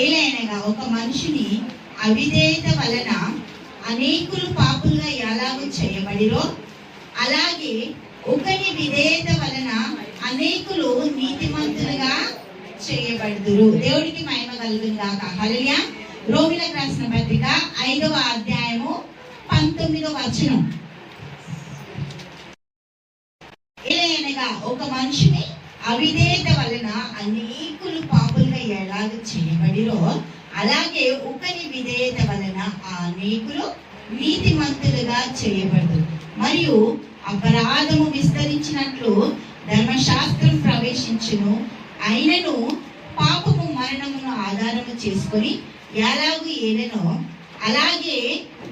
ఏలైనగా ఒక మనిషిని అవిధేయత వలన అనేకులు పాపులుగా ఎలాగూ చేయబడిరో అలాగే ఒకని విధేయత వలన అనేకులు నీతిమంతులుగా చేయబడుదురు. దేవుడికి మహిమ కలుగును గాక. హల్లెలూయా. రోమీయులకు రాసిన పత్రిక 5వ అధ్యాయము 19వ వచనం. ఏలైనగా ఒక మనిషిని అవిధేయత వలన అనేకులు పాపులుగా ఎలాగ చేయబడిరో అలాగే ఒకరి విధేయత వలన అనేకులు నీతిమంతులుగా చేయబడుదురు. మరియు అపరాధము విస్తరించినట్లు ధర్మశాస్త్రం ప్రవేశించును, అయినను పాపము మరణమును ఆధారము చేసుకొని ఎలాగూ ఏలెనో అలాగే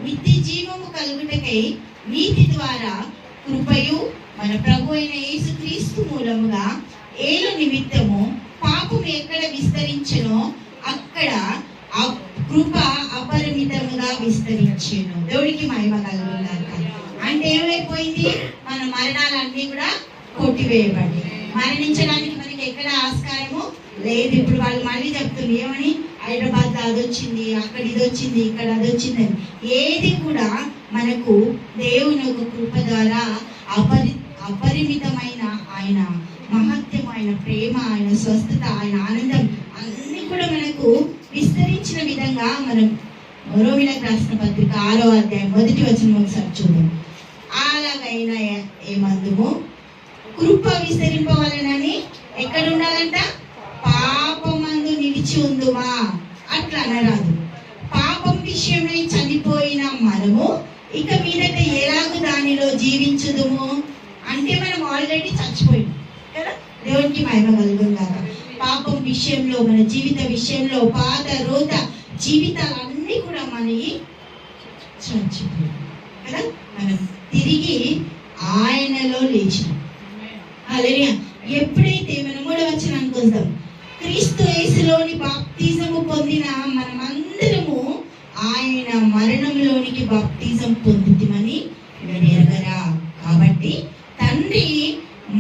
నిత్య జీవము కలుగుటకై నీతి ద్వారా కృపయు మన ప్రభు అయిన యేసుక్రీస్తు మూలముగా ఏలు నిమిత్తము పాపము ఎక్కడ విస్తరించెనో అక్కడ ఆ కృప అపరిమితముగా విస్తరించెను. దేవుడికి మహిమ కలుగును గాక. అంటే ఏమైపోయింది? మన మరణాలన్నీ కూడా కొట్టివేయబడి మరణించడానికి మనకి ఎక్కడ ఆస్కారము లేదు. ఇప్పుడు వాళ్ళు మళ్ళీ చెప్తుంది ఏమని, హైదరాబాద్ లో అది వచ్చింది, అక్కడ ఇది వచ్చింది, ఇక్కడ అది వచ్చిందని. ఏది కూడా మనకు దేవుని యొక్క కృప ద్వారా అపరిమితమైన ఆయన మహత్యం, ఆయన ప్రేమ, ఆయన స్వస్థత, ఆయన ఆనందం అన్ని కూడా మనకు విస్తరించిన విధంగా మనం రోమీయులకు రాసిన పత్రిక 6వ అధ్యాయం 1వ వచనం ఒకసారి చూద్దాం. అలాగైనా ఏమందుము కృప విస్తరింపవలనని ఎక్కడ ఉండాలంట? పాపమందు నిలిచి ఉందుమా అట్లా అనరాదు. పాపం విషయమై చనిపోయిన మనము ఇక మీదట ఎలాగూ దానిలో జీవించుదుము అంటే మనం ఆల్రెడీ చచ్చిపోయింది కదా. దేవునికి మహిమ కలుగును గాక. పాపం విషయంలో, మన జీవిత విషయంలో పాత రోత జీవితాలన్నీ కూడా మనకి చచ్చిపోయాయి కదా. మనం తిరిగి ఆయనలో లేచినాం. హల్లెలూయా. ఎప్పుడైతే మనం 3వ వచనానికి వస్తాం, క్రీస్తు యేసులోని బాప్తిజము పొందిన మనమందరము ఆయన మరణంలోనికి బాప్తిజం పొందుతామని ఎరగరా. కాబట్టి తండ్రి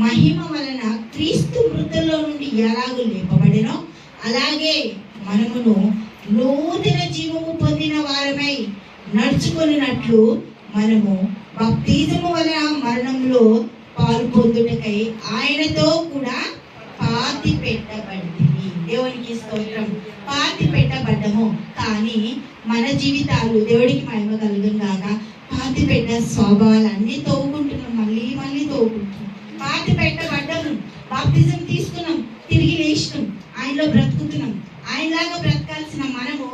మహిమ వలన క్రీస్తు మృతుల్లో నుండి ఎలాగూ లేపబడినో అలాగే మనమును నూతన జీవము పొందిన వారమై నడుచుకున్నట్లు మనము బాప్తిజము వలన మరణంలో పాలు పొందుటకై ఆయనతో కూడా పాతి పెట్టబడింది. దేవునికి స్తోత్రం. పాతి పెట్టబడ్డము. కానీ మన జీవితాలు దేవుడికి మహిమ కలుగును గాక. పాతి పెట్ట స్వభావాలన్నీ తవ్వుకుంటున్నాం, మళ్ళీ మళ్ళీ తవ్వుకుంటున్నాం. పాతి పెట్టబడ్డము, బాప్తిజం తీసుకున్నాం, తిరిగి లేచినాం, ఆయనలో బ్రతుకుతున్నాం. ఆయనలాగా బ్రతకాల్సిన మనము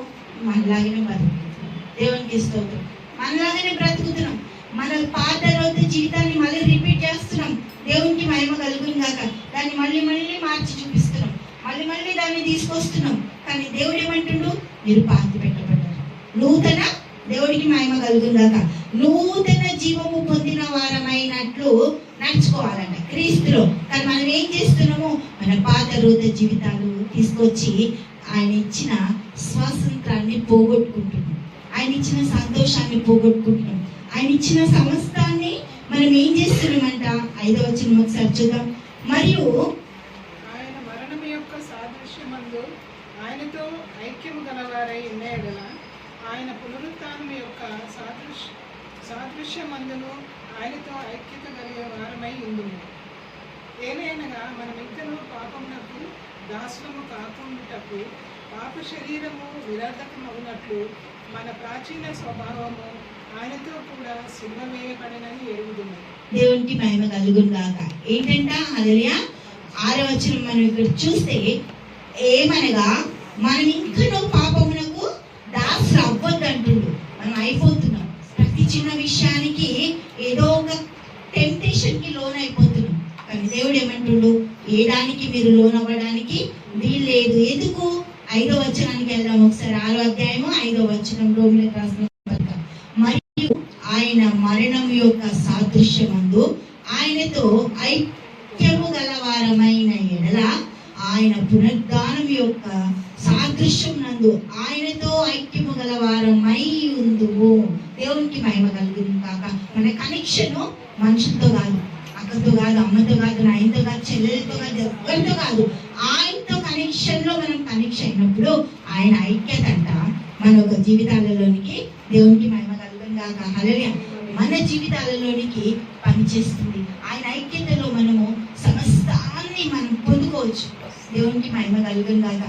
మనలాగానే బ్రతుకుతున్నాం. దేవునికి స్తోత్రం. మనలాగానే బ్రతుకుతున్నాం. మన పాత రోజు జీవితాన్ని మళ్ళీ రిపీట్ చేస్తున్నాం. దేవునికి మహిమ కలుగును గాక. దాన్ని మళ్ళీ మళ్ళీ మార్చి చూపిస్తున్నాం, మళ్ళీ మళ్ళీ దాన్ని తీసుకొస్తున్నాం. కానీ దేవుడు ఏమంటుండు? మీరు పాతి పెట్టబడ్డారు. నూతన, దేవుడికి మహిమ కలుగును గాక, నూతన జీవము పొందిన వారమైనట్లు నడుచుకోవాలంట క్రీస్తులో. కానీ మనం ఏం చేస్తున్నాము? మన పాత రోజు జీవితాలు తీసుకొచ్చి ఆయన ఇచ్చిన స్వాతంత్రాన్ని పోగొట్టుకుంటున్నాం, ఆయన ఇచ్చిన సంతోషాన్ని పోగొట్టుకుంటున్నాం, ఆయన ఇచ్చిన సమస్తాన్ని మనం ఏం చేస్తున్నామంట? 5వ వచనం ఒకసారి చూద్దాం. మరియు ఆయన మరణం యొక్క సాదృశ్యమందు ఆయనతో ఐక్యము గలవారై ఉన్న ఎడల ఆయన పునరుత్థానం యొక్క సాదృశ్యమందును ఆయనతో ఐక్యత కలిగే వారమై ఉండును. ఏలైనగా మనమిద్దరూ పాపమునకు దాసులము కాకుండాటకు పాప శరీరము నిరర్ధకమగునట్లు మన ప్రాచీన స్వభావము ఆయనతో కూడా సిలువ వేయబడినని ఎరుగుదుము. దేవునికి మహిమ కలుగును గాక. ఏంటంట? హల్లెలూయా. 6వ వచనం మనం ఇక్కడ చూస్తే ఏమనగా మనం ఇంకా పాపమునకు దాసులు అవ్వద్దు అంటుండు. మనం అయిపోతున్నాం. ప్రతి చిన్న విషయానికి ఏదో ఒక టెంప్టేషన్ కి లోన్ అయిపోతున్నాం. కానీ దేవుడు ఏమంటుండు? ఏ దానికి మీరు లోన్ అవ్వడానికి వీల్లేదు. ఎందుకు? 5వ వచనానికి వెళ్దాం ఒకసారి. 6వ అధ్యాయము 5వ వచనం రోమీయులకు రాసిన పత్రిక. మరియు ఆయన మరణం యొక్క సాదృశ్యమందు ఆయనతో ఐక్యము గలవారమైన ఎడల ఆయన పునరుద్ధానం యొక్క సాదృశ్యం నందు ఆయనతో ఐక్యము గలవారమై ఉందుము. దేవునికి మహిమ కలుగును కాక. మన కనెక్షన్ మనుషులతో కాదు, అక్కతో కాదు, అమ్మతో కాదు, నాయనతో కాదు, చెల్లెలతో కాదు, ఎవరితో కాదు. ఆయనతో కనెక్షన్ కనెక్షన్లో మనం కనెక్షన్ అయినప్పుడు ఆయన ఐక్యత అంట మన ఒక జీవితాలలోనికి దేవునికి మహిమ కలుగుగాక. హల్లెలూయా. మన జీవితాలలోనికి పనిచేస్తుంది. ఆయన ఐక్యతలో మనము సమస్తాన్ని మనం పొందుకోవచ్చు. దేవునికి మహిమ కలుగుగాక.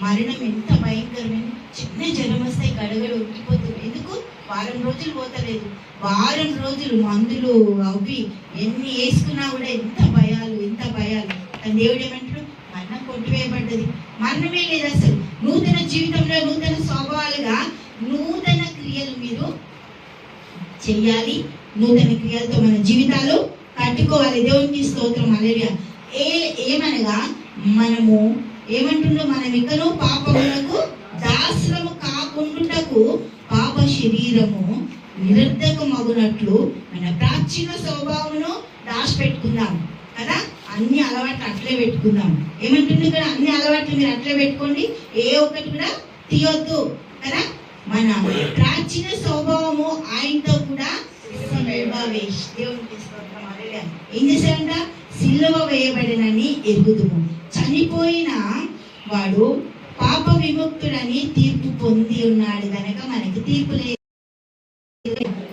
మరణం ఎంత భయంకరమైన, చిన్న జ్వరం వస్తే గడగడ ఉక్కిపోతుంది. ఎందుకు? వారం రోజులు పోతలేదు. వారం రోజులు మందులు అవి ఎన్ని వేసుకున్నా కూడా ఎంత భయాలు. కానీ దేవుడు ఏమంటాడు? మరణం కొట్టివేయబడ్డది. మరణమే లేదు అసలు. నూతన జీవితంలో నూతన స్వభావాలుగా నూతన క్రియలు మీరు చెయ్యాలి. నూతన క్రియలతో మన జీవితాలు కట్టుకోవాలి. దేవునికి స్తోత్రం. హల్లెలూయా. ఏమనగా మనము ఏమంటుండో, మనం ఇంకనూ పాపములకు దాసులము కాకుండాకు పాప శరీరము నిరర్ధకమగునట్లు మన ప్రాచీన స్వభావమును దాచిపెట్టుకుందాం కదా. అన్ని అలవాట్లు అట్లే పెట్టుకుందాం. ఏమంటుంది ఇక్కడ? అన్ని అలవాట్లు మీరు అట్లే పెట్టుకోండి, ఏ ఒక్కటి కూడా తీయొద్దు కదా. మన ప్రాచీన స్వభావము ఆయనతో కూడా దేవునికి స్తోత్రం. హల్లెలూయా. ఏం చేశారంట? సిలువ వేయబడినని ఎరుగుదుము. చనిపోయిన వాడు పాప విముక్తుడని తీర్పు పొంది ఉన్నాడు కనుక మనకి తీర్పు లేదు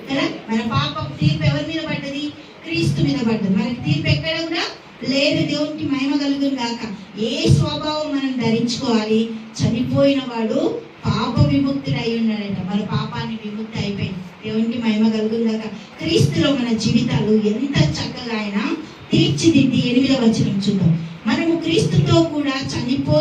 కదా. మన పాప తీర్పు ఎవరి మీద పడ్డది? క్రీస్తు మీద పడ్డది. మనకి తీర్పు ఎక్కడ కూడా లేదు. దేవునికి మహిమ కలుగును గాక. ఏ స్వభావం మనం ధరించుకోవాలి? చనిపోయిన వాడు పాప విముక్తుడు అయి ఉన్నాడంట. మన పాపాన్ని విముక్తి అయిపోయింది. దేవునికి మహిమ కలుగును గాక. క్రీస్తులో మన జీవితాలు ఎంత చక్కగా ఆయన తీర్చిదిద్ది. 8వ వచనం చూద్దాం. మనము క్రీస్తుతో కూడా చనిపో